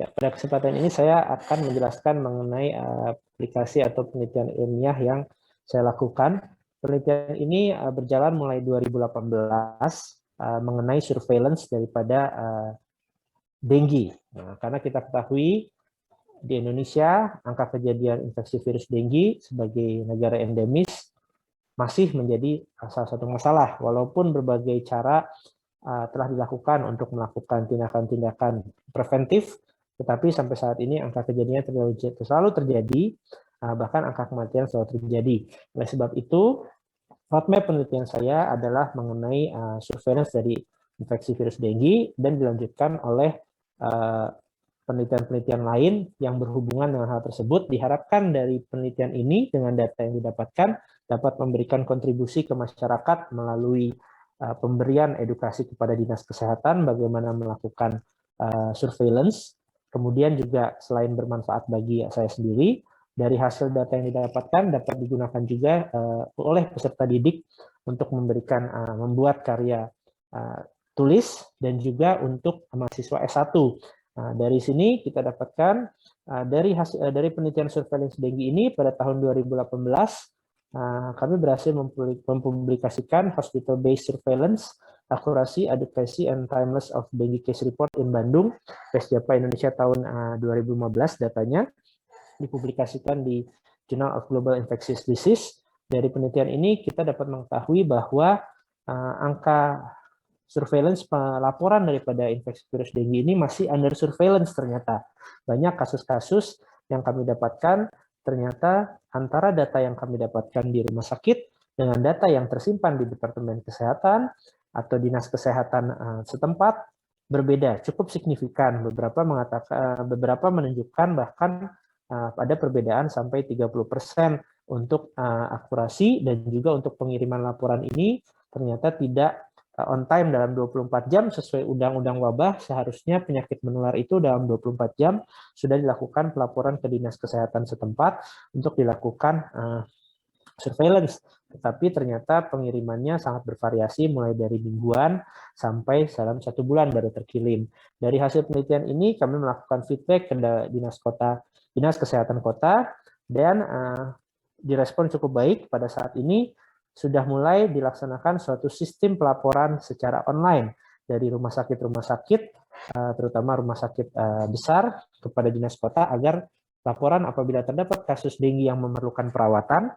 Ya, pada kesempatan ini saya akan menjelaskan mengenai aplikasi atau penelitian ilmiah yang saya lakukan. Penelitian ini berjalan mulai 2018 mengenai surveillance daripada dengue. Nah, karena kita ketahui di Indonesia angka kejadian infeksi virus dengue sebagai negara endemis masih menjadi salah satu masalah, walaupun berbagai cara telah dilakukan untuk melakukan tindakan-tindakan preventif, tetapi sampai saat ini angka kejadiannya selalu terjadi, bahkan angka kematian selalu terjadi. Oleh sebab itu, roadmap penelitian saya adalah mengenai surveillance dari infeksi virus dengue dan dilanjutkan oleh penelitian-penelitian lain yang berhubungan dengan hal tersebut. Diharapkan dari penelitian ini dengan data yang didapatkan dapat memberikan kontribusi ke masyarakat melalui pemberian edukasi kepada dinas kesehatan bagaimana melakukan surveillance. Kemudian juga selain bermanfaat bagi saya sendiri, dari hasil data yang didapatkan dapat digunakan juga oleh peserta didik untuk memberikan membuat karya tulis dan juga untuk mahasiswa S1. Nah, dari sini kita dapatkan dari penelitian surveillance dengue ini pada tahun 2018 kami berhasil mempublikasikan hospital-based surveillance, accuracy, adequacy, and timeless of dengue case report in Bandung, PESJAPA Indonesia tahun 2015 datanya, dipublikasikan di Journal of Global Infectious Disease. Dari penelitian ini kita dapat mengetahui bahwa angka surveillance pelaporan daripada infeksi virus dengue ini masih under surveillance ternyata. Banyak kasus-kasus yang kami dapatkan ternyata antara data yang kami dapatkan di rumah sakit dengan data yang tersimpan di Departemen Kesehatan atau Dinas Kesehatan setempat berbeda, cukup signifikan. Beberapa menunjukkan bahkan ada perbedaan sampai 30% untuk akurasi, dan juga untuk pengiriman laporan ini ternyata tidak on time dalam 24 jam sesuai undang-undang wabah. Seharusnya penyakit menular itu dalam 24 jam sudah dilakukan pelaporan ke dinas kesehatan setempat untuk dilakukan surveillance. Tetapi ternyata pengirimannya sangat bervariasi mulai dari mingguan sampai dalam 1 bulan baru terkirim. Dari hasil penelitian ini kami melakukan feedback ke dinas kesehatan kota, dan direspon cukup baik. Pada saat ini sudah mulai dilaksanakan suatu sistem pelaporan secara online dari rumah sakit, terutama rumah sakit besar kepada dinas kota, agar laporan apabila terdapat kasus dengue yang memerlukan perawatan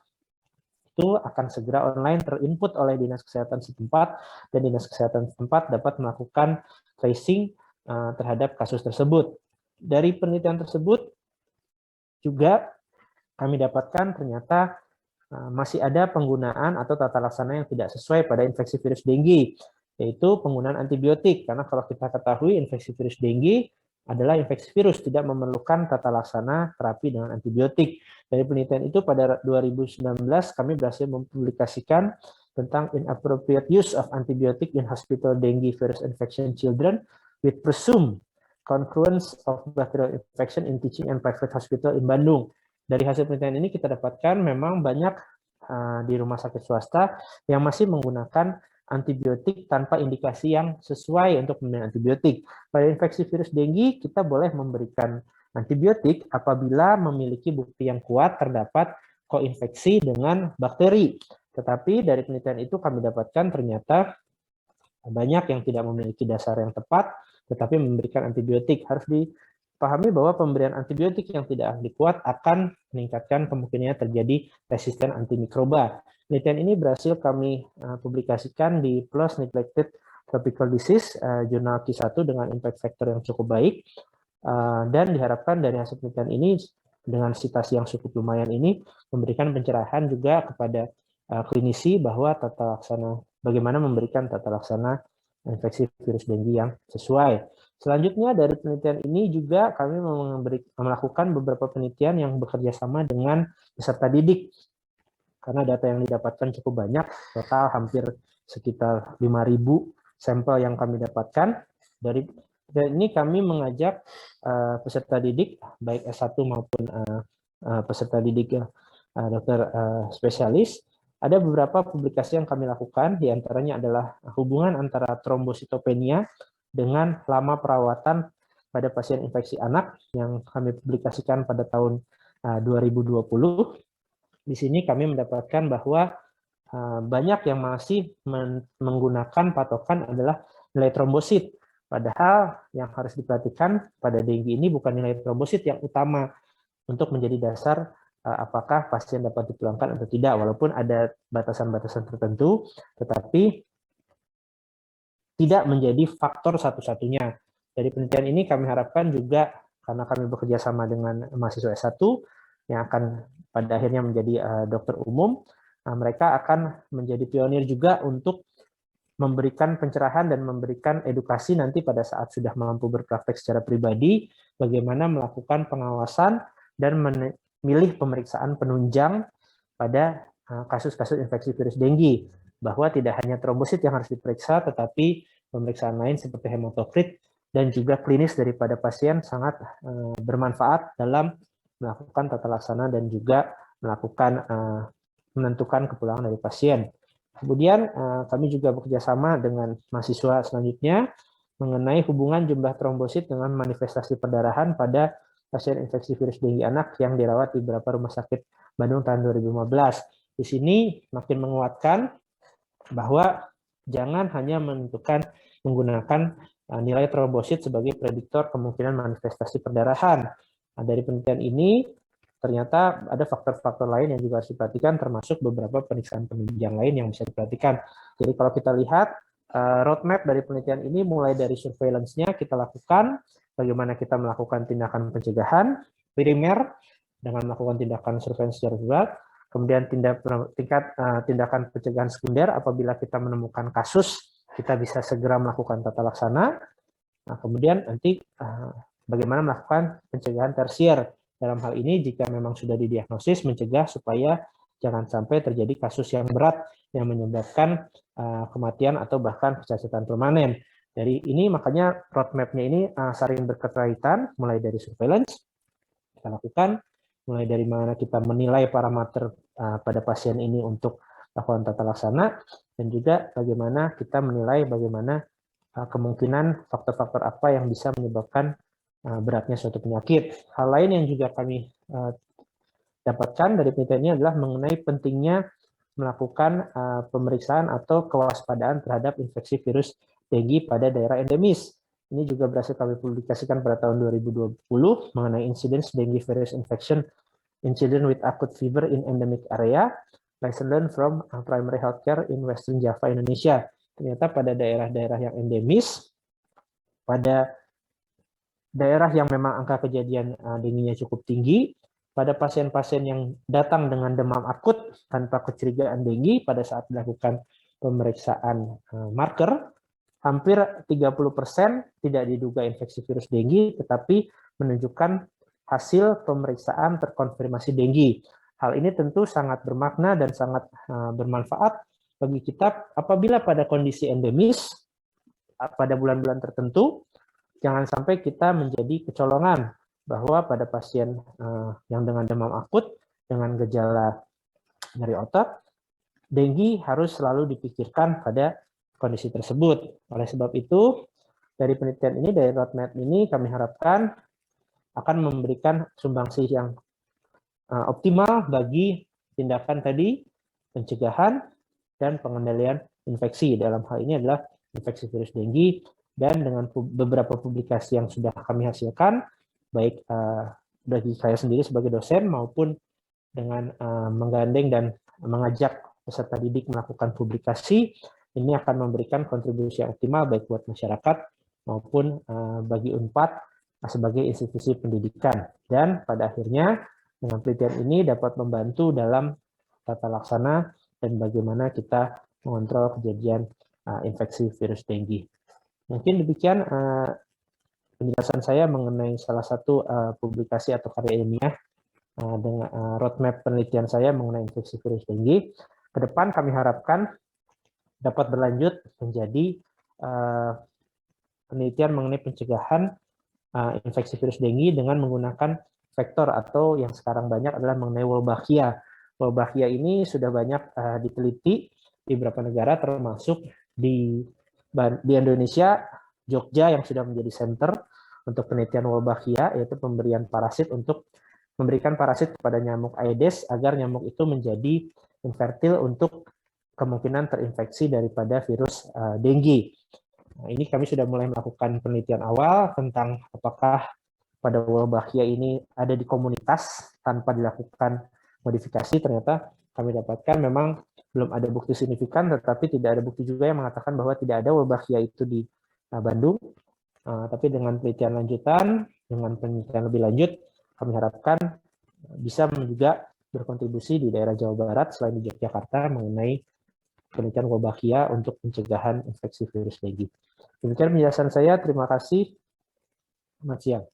itu akan segera online terinput oleh dinas kesehatan setempat, dan dinas kesehatan setempat dapat melakukan tracing terhadap kasus tersebut. Dari penelitian tersebut juga kami dapatkan ternyata masih ada penggunaan atau tata laksana yang tidak sesuai pada infeksi virus dengue, yaitu penggunaan antibiotik. Karena kalau kita ketahui infeksi virus dengue adalah infeksi virus, tidak memerlukan tata laksana terapi dengan antibiotik. Dari penelitian itu pada 2019 kami berhasil mempublikasikan tentang inappropriate use of antibiotic in hospital dengue virus infection children with presumed concurrence of bacterial infection in teaching and private hospital in Bandung. Dari hasil penelitian ini kita dapatkan memang banyak di rumah sakit swasta yang masih menggunakan antibiotik tanpa indikasi yang sesuai untuk pemberian antibiotik. Pada infeksi virus dengue, kita boleh memberikan antibiotik apabila memiliki bukti yang kuat terdapat koinfeksi dengan bakteri. Tetapi dari penelitian itu kami dapatkan ternyata banyak yang tidak memiliki dasar yang tepat, tetapi memberikan antibiotik. Harus dipahami bahwa pemberian antibiotik yang tidak ahli kuat akan meningkatkan kemungkinannya terjadi resisten antimikroba. Penelitian ini berhasil kami publikasikan di PLOS Neglected Tropical Disease, jurnal Q1 dengan impact factor yang cukup baik, dan diharapkan dari hasil penelitian ini dengan citasi yang cukup lumayan ini memberikan pencerahan juga kepada klinisi bahwa bagaimana memberikan tata laksana infeksi virus dengue yang sesuai. Selanjutnya dari penelitian ini juga kami melakukan beberapa penelitian yang bekerja sama dengan peserta didik. Karena data yang didapatkan cukup banyak, total hampir sekitar 5.000 sampel yang kami dapatkan. Dari ini kami mengajak peserta didik, baik S1 maupun peserta didik dokter spesialis. Ada beberapa publikasi yang kami lakukan, diantaranya adalah hubungan antara trombositopenia dengan lama perawatan pada pasien infeksi anak yang kami publikasikan pada tahun 2020. Di sini kami mendapatkan bahwa banyak yang masih menggunakan patokan adalah nilai trombosit. Padahal yang harus diperhatikan pada dengue ini bukan nilai trombosit yang utama untuk menjadi dasar apakah pasien dapat dipulangkan atau tidak, walaupun ada batasan-batasan tertentu, tetapi tidak menjadi faktor satu-satunya. Dari penelitian ini kami harapkan juga, karena kami bekerja sama dengan mahasiswa S1 yang akan pada akhirnya menjadi dokter umum, mereka akan menjadi pionir juga untuk memberikan pencerahan dan memberikan edukasi nanti pada saat sudah mampu berpraktek secara pribadi, bagaimana melakukan pengawasan dan memilih pemeriksaan penunjang pada kasus-kasus infeksi virus dengue, bahwa tidak hanya trombosit yang harus diperiksa, tetapi pemeriksaan lain seperti hematokrit dan juga klinis daripada pasien sangat bermanfaat dalam melakukan tata laksana dan juga melakukan menentukan kepulangan dari pasien. Kemudian kami juga bekerjasama dengan mahasiswa selanjutnya mengenai hubungan jumlah trombosit dengan manifestasi perdarahan pada pasien infeksi virus dengue anak yang dirawat di beberapa rumah sakit Bandung tahun 2015. Di sini makin menguatkan bahwa jangan hanya menentukan menggunakan nilai trombosit sebagai prediktor kemungkinan manifestasi perdarahan. Dari penelitian ini ternyata ada faktor-faktor lain yang juga harus diperhatikan, termasuk beberapa pemeriksaan penunjang lain yang bisa diperhatikan. Jadi kalau kita lihat roadmap dari penelitian ini, mulai dari surveillance-nya kita lakukan, bagaimana kita melakukan tindakan pencegahan primer dengan melakukan tindakan surveillance secara berat, kemudian tindakan pencegahan sekunder apabila kita menemukan kasus, kita bisa segera melakukan tata laksana. Nah, kemudian nanti bagaimana melakukan pencegahan tersier. Dalam hal ini, jika memang sudah didiagnosis, mencegah supaya jangan sampai terjadi kasus yang berat yang menyebabkan kematian atau bahkan kecacatan permanen. Dari ini, makanya roadmap-nya ini saling berkaitan, mulai dari surveillance, kita lakukan, mulai dari mana kita menilai parameter pada pasien ini untuk melakukan tata laksana, dan juga bagaimana kita menilai bagaimana kemungkinan faktor-faktor apa yang bisa menyebabkan beratnya suatu penyakit. Hal lain yang juga kami dapatkan dari penelitian ini adalah mengenai pentingnya melakukan pemeriksaan atau kewaspadaan terhadap infeksi virus dengue pada daerah endemis. Ini juga berhasil kami publikasikan pada tahun 2020 mengenai incidence dengue virus infection incident with acute fever in endemic area, lesson learned from primary healthcare in Western Java, Indonesia. Ternyata pada daerah-daerah yang endemis, pada daerah yang memang angka kejadian dengue-nya cukup tinggi, pada pasien-pasien yang datang dengan demam akut tanpa kecurigaan dengue pada saat dilakukan pemeriksaan marker, hampir 30% tidak diduga infeksi virus dengue, tetapi menunjukkan hasil pemeriksaan terkonfirmasi dengue. Hal ini tentu sangat bermakna dan sangat bermanfaat bagi kita apabila pada kondisi endemis, pada bulan-bulan tertentu, jangan sampai kita menjadi kecolongan bahwa pada pasien yang dengan demam akut, dengan gejala nyeri otot, dengue harus selalu dipikirkan pada kondisi tersebut. Oleh sebab itu, dari penelitian ini, dari roadmap ini, kami harapkan akan memberikan sumbangsi yang optimal bagi tindakan tadi, pencegahan, dan pengendalian infeksi. Dalam hal ini adalah infeksi virus dengue, dan dengan beberapa publikasi yang sudah kami hasilkan, baik bagi saya sendiri sebagai dosen maupun dengan menggandeng dan mengajak peserta didik melakukan publikasi, ini akan memberikan kontribusi yang optimal baik buat masyarakat maupun bagi UNPAD sebagai institusi pendidikan. Dan pada akhirnya dengan penelitian ini dapat membantu dalam tata laksana dan bagaimana kita mengontrol kejadian infeksi virus dengue. Mungkin demikian penjelasan saya mengenai salah satu publikasi atau karya ilmiah dengan roadmap penelitian saya mengenai infeksi virus dengue. Ke depan kami harapkan dapat berlanjut menjadi penelitian mengenai pencegahan infeksi virus dengue dengan menggunakan vektor atau yang sekarang banyak adalah mengenai Wolbachia. Wolbachia ini sudah banyak diteliti di beberapa negara termasuk di Indonesia, Jogja yang sudah menjadi center untuk penelitian Wolbachia, yaitu pemberian parasit untuk memberikan parasit kepada nyamuk Aedes agar nyamuk itu menjadi infertil untuk kemungkinan terinfeksi daripada virus dengue. Nah, ini kami sudah mulai melakukan penelitian awal tentang apakah pada Wolbachia ini ada di komunitas tanpa dilakukan modifikasi. Ternyata kami dapatkan memang belum ada bukti signifikan, tetapi tidak ada bukti juga yang mengatakan bahwa tidak ada Wolbachia itu di Bandung. Tapi dengan penelitian lanjutan, dengan penelitian lebih lanjut, kami harapkan bisa juga berkontribusi di daerah Jawa Barat selain di Yogyakarta mengenai penelitian Wolbachia untuk pencegahan infeksi virus dengue. Demikian penjelasan saya. Terima kasih. Selamat siang.